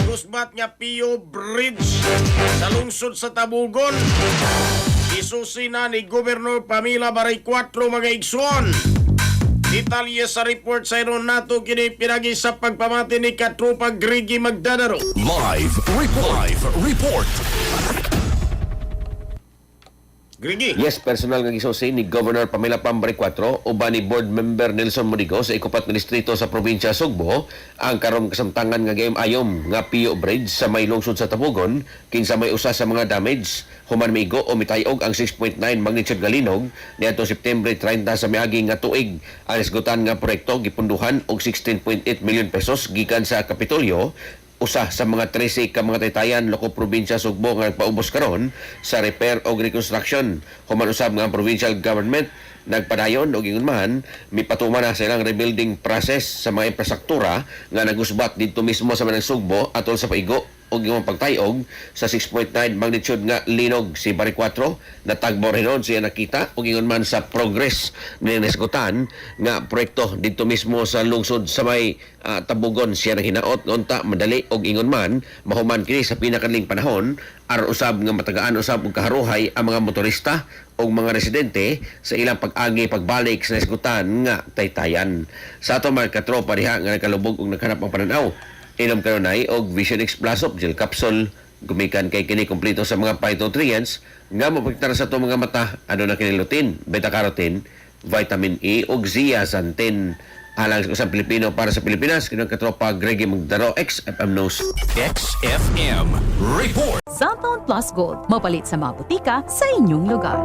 Nagusbat nga Pio Bridge sa lungsod sa Tabugon. Isusi na ni Gobernador Pamela Baray 4 mga igsoon. Detalye sa report sa iron nato kini pinagi sa pagpamati ni Katropa Grigi Magdadaro. Live report. Grigi. Yes, personal nga gisusi ni Governor Pamela Pambari 4 uban ni board member Nelson Modigo sa ikupat na distrito sa probinsya Sugbo ang karon kasamtangan nga gayom-ayom nga Pio Bridge sa may lungsod sa Tabugon kinsa may usa sa mga damage human migo o mitayog ang 6.9 magnitude galinog niadtong September 30 sa miagi nga tuig. Ang isgutan nga proyekto gipunduhan og 16.8 million pesos gikan sa Kapitolyo, usa sa mga 13 ka mga taytayan loko probinsya Sugbo nga nagpaubos karon sa repair o reconstruction. Human usab nga ang provincial government nagpadayon og ingon man mipatuman na sa ilang rebuilding process sa mga infrastruktura nga nagusbat dito mismo sa Manang Sugbo atol sa paigo og imong pagtayog sa 6.9 magnitude nga linog. Si Bari 4 natagbo rin siya nakita og ingon man sa progress ni nasgutan nga proyekto dito mismo sa lungsod sa may Tabugon. Siya na hinaot unta madali og ingon man mahuman kini sa pinakaling panahon aron usab nga matagaan usab og kaharuhay ang mga motorista o mga residente sa ilang pag-agi pagbalik sa nasgutan nga taytayan. Sa ato mga katropa diha nga nakalubog og naghanap ang pananaw, inom kanunay og Vision X Plus of Gel Capsule gumikan kay kini kompleto sa mga phytonutrients nga mapagtara sa itong mga mata. Ano na kini lutein, beta-carotene, vitamin E ug zeaxanthin. Alang sa Pilipino para sa Pilipinas, kinang katropa Gregi Magdaro, XFM News. XFM report. Cellphone Plus Gold. Mapalit sa mga butika sa inyong lugar.